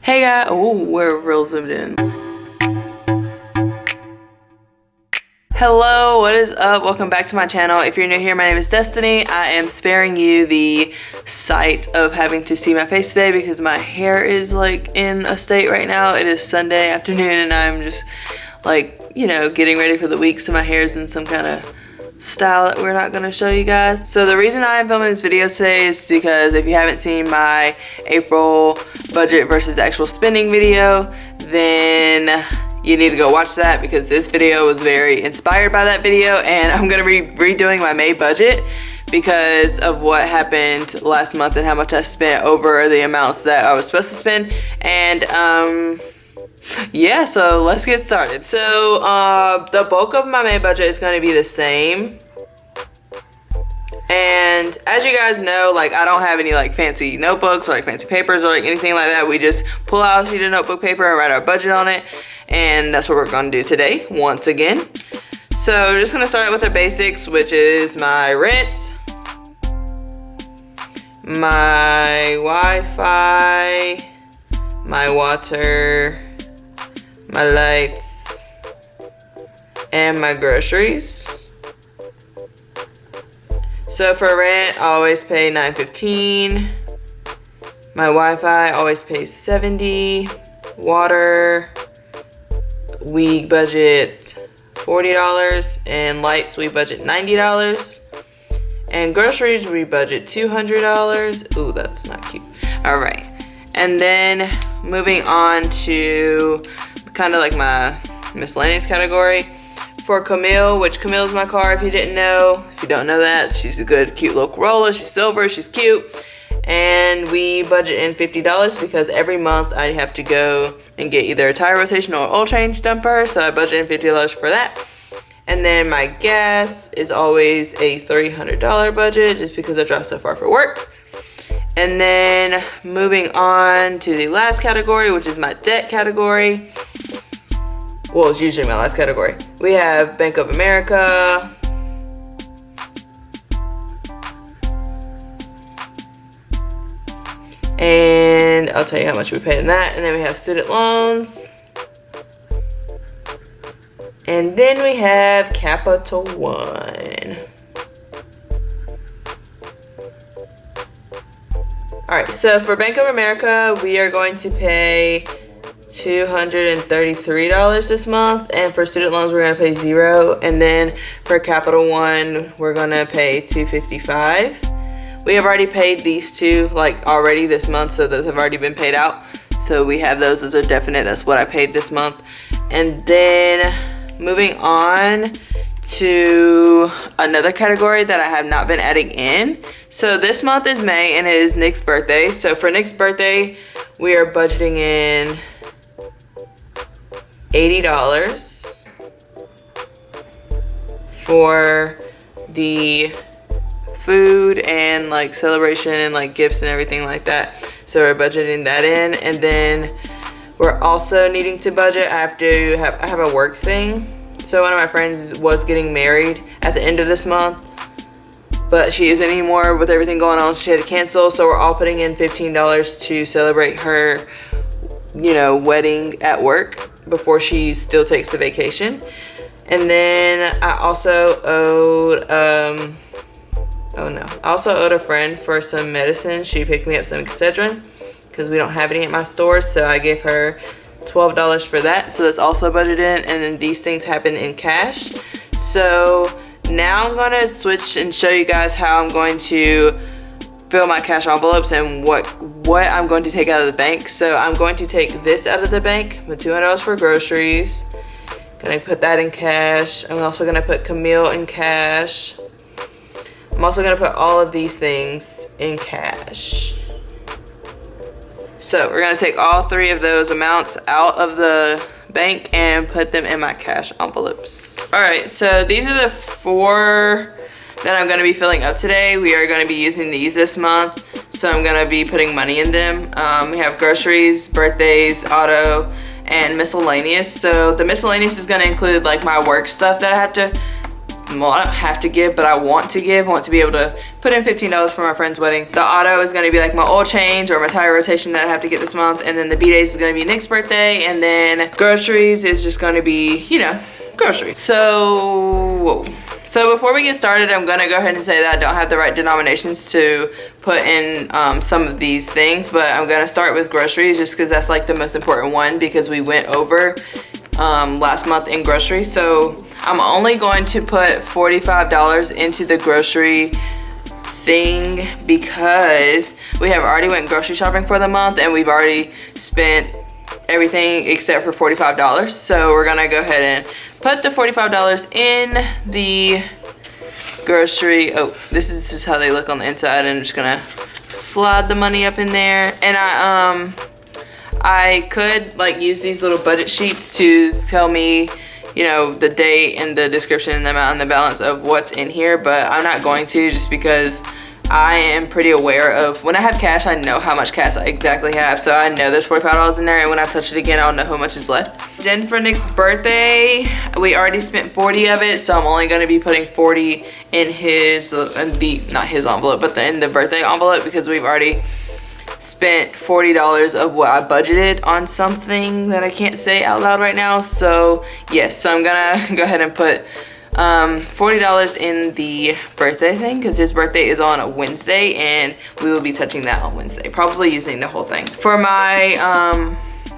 Hey guys, oh, we're real zoomed in. Hello, what is up? Welcome back to my channel. If you're new here, my name is Destiny. I am sparing you the sight of having to see my face today because my hair is like in a state right now. It is Sunday afternoon and I'm just like, you know, getting ready for the week, so my hair is in some kind of style that we're not going to show you guys. So the reason I'm filming this video today is because if you haven't seen my April budget versus actual spending video, then you need to go watch that because this video was very inspired by that video, and I'm going to be redoing my May budget because of what happened last month and how much I spent over the amounts that I was supposed to spend. And yeah, so let's get started. So the bulk of my May budget is going to be the same, and as you guys know, like, I don't have any like fancy notebooks or like fancy papers or like anything like that. We just pull out a sheet of notebook paper and write our budget on it, and that's what we're going to do today once again. So we're just going to start out with the basics, which is my rent, my Wi-Fi, my water, my lights, and my groceries. So for rent, I always pay $9.15. My Wi-Fi always pays $70. Water, we budget $40, and lights we budget $90. And groceries we budget $200. Ooh, that's not cute. All right, and then moving on to kind of like my miscellaneous category. For Camille, which Camille is my car if you didn't know. If you don't know that, she's a good, cute little Corolla. She's silver, she's cute. And we budget in $50 because every month I have to go and get either a tire rotation or oil change done for her. So I budget in $50 for that. And then my gas is always a $300 budget just because I drive so far for work. And then moving on to the last category, which is my debt category. Well, it's usually my last category. We have Bank of America, and I'll tell you how much we pay in that. And then we have student loans, and then we have Capital One. All right, so for Bank of America, we are going to pay $233 this month, and for student loans we're gonna pay $0, and then for Capital One we're gonna pay $255. We have already paid these two like already this month, so those have already been paid out, so we have those as a definite. That's what I paid this month. And then moving on to another category that I have not been adding in. So this month is May and it is Nick's birthday. So for Nick's birthday we are budgeting in $80 for the food and like celebration and like gifts and everything like that. So we're budgeting that in, and then we're also needing to budget. I have a work thing. So one of my friends was getting married at the end of this month, but she isn't anymore with everything going on. So she had to cancel. So we're all putting in $15 to celebrate her, you know, wedding at work before she still takes the vacation. And then I also owed I also owed a friend for some medicine. She picked me up some Excedrin because we don't have any at my store, so I gave her $12 for that. So that's also budgeted in, and then these things happen in cash. So now I'm gonna switch and show you guys how I'm going to fill my cash envelopes and what I'm going to take out of the bank. So I'm going to take this out of the bank, my $200 for groceries. Gonna put that in cash. I'm also gonna put Camille in cash. I'm also gonna put all of these things in cash. So we're gonna take all three of those amounts out of the bank and put them in my cash envelopes. All right, so these are the four that I'm gonna be filling up today. We are gonna be using these this month, so I'm gonna be putting money in them. We have groceries, birthdays, auto, and miscellaneous. So the miscellaneous is gonna include like my work stuff that I have to well, I don't have to give, but I want to give. I want to be able to put in $15 for my friend's wedding. The auto is gonna be like my oil change or my tire rotation that I have to get this month. And then the B-Days is gonna be Nick's birthday. And then groceries is just gonna be, you know, groceries. So before we get started, I'm gonna go ahead and say that I don't have the right denominations to put in some of these things, but I'm gonna start with groceries just because that's like the most important one because we went over last month in groceries. So I'm only going to put $45 into the grocery thing because we have already went grocery shopping for the month and we've already spent everything except for $45. So we're gonna go ahead and put the $45 in the grocery. Oh, this is just how they look on the inside. I'm just gonna slide the money up in there. And I could like use these little budget sheets to tell me, you know, the date and the description and the amount and the balance of what's in here, but I'm not going to just because I am pretty aware of when I have cash, I know how much cash I exactly have. So I know there's $45 in there, and when I touch it again, I'll know how much is left. Jen for Nick's birthday, we already spent 40 of it, so I'm only gonna be putting 40 in his, not his envelope, but in the birthday envelope because we've already spent $40 of what I budgeted on something that I can't say out loud right now. So yes, so I'm gonna go ahead and put $40 in the birthday thing because his birthday is on a Wednesday and we will be touching that on Wednesday, probably using the whole thing. For my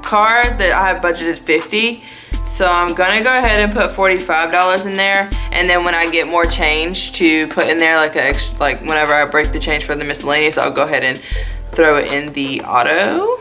card that I have budgeted 50, so I'm gonna go ahead and put $45 in there, and then when I get more change to put in there, like whenever I break the change for the miscellaneous, I'll go ahead and throw it in the auto.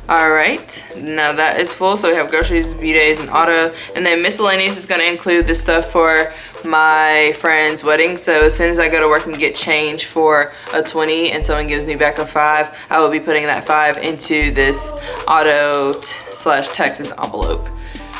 All right, now that is full. So we have groceries, B-Days, and auto. And then miscellaneous is gonna include the stuff for my friend's wedding. So as soon as I go to work and get change for a 20 and someone gives me back a 5, I will be putting that 5 into this auto slash Texas envelope.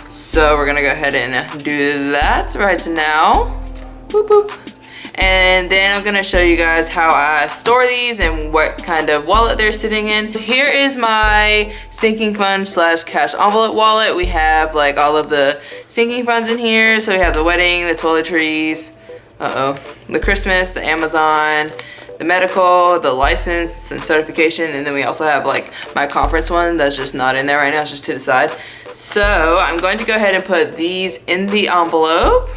So we're gonna go ahead and do that right now. Boop, boop. And then I'm gonna show you guys how I store these and what kind of wallet they're sitting in. Here is my sinking fund slash cash envelope wallet. We have like all of the sinking funds in here. So we have the wedding, the toiletries, the Christmas, the Amazon, the medical, the license and certification, and then we also have like my conference one that's just not in there right now, it's just to the side. So I'm going to go ahead and put these in the envelope.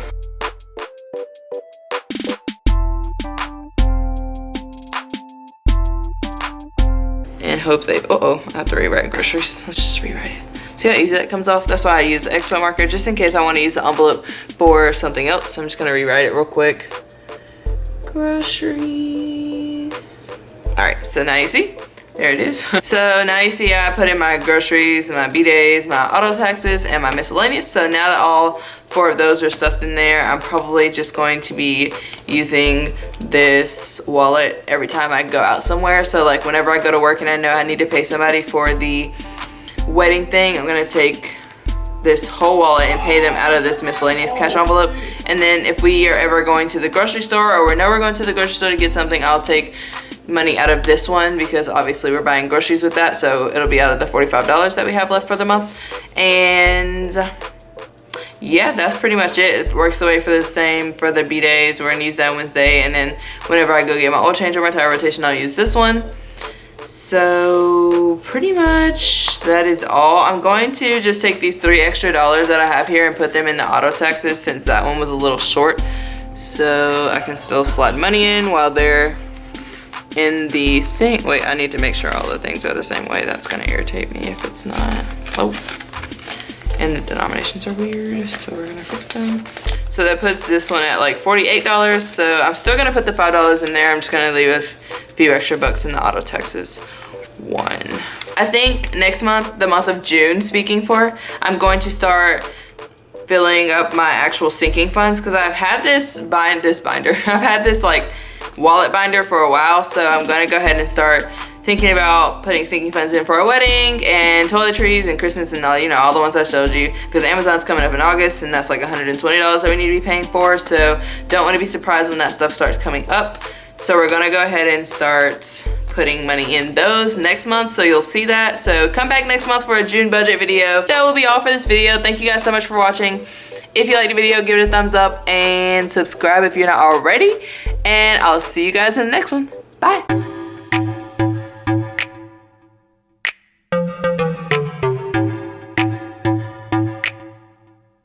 And hope they, I have to rewrite groceries. Let's just rewrite it. See how easy that comes off? That's why I use the expo marker, just in case I want to use the envelope for something else. So I'm just gonna rewrite it real quick. Groceries. All right, so now you see, there it is. So now you see I put in my groceries, my B-Days, my auto taxes, and my miscellaneous. So now that all 4 of those are stuffed in there, I'm probably just going to be using this wallet every time I go out somewhere. So like whenever I go to work and I know I need to pay somebody for the wedding thing, I'm gonna take this whole wallet and pay them out of this miscellaneous cash envelope. And then if we are ever going to the grocery store or we're never going to the grocery store to get something, I'll take money out of this one because obviously we're buying groceries with that. So it'll be out of the $45 that we have left for the month. And yeah, that's pretty much it. It works the way for the same for the B-Days. We're gonna use that Wednesday, and then whenever I go get my oil change or my tire rotation, I'll use this one. So pretty much that is all. I'm going to just take these $3 extra that I have here and put them in the auto taxes since that one was a little short. So I can still slide money in while they're in the thing. Wait, I need to make sure all the things are the same way. That's gonna irritate me if it's not. Oh. And the denominations are weird, so we're gonna fix them. So that puts this one at like $48. So I'm still gonna put the $5 in there. I'm just gonna leave a few extra bucks in the auto taxes one. I think next month, the month of June, speaking for, I'm going to start filling up my actual sinking funds because I've had this binder. I've had this like wallet binder for a while, so I'm gonna go ahead and start thinking about putting sinking funds in for a wedding and toiletries and Christmas and all, you know, all the ones I showed you, because Amazon's coming up in August and that's like $120 that we need to be paying for. So don't want to be surprised when that stuff starts coming up. So we're gonna go ahead and start putting money in those next month, so you'll see that. So come back next month for a June budget video. That will be all for this video. Thank you guys so much for watching. If you liked the video, give it a thumbs up and subscribe if you're not already. And I'll see you guys in the next one. Bye.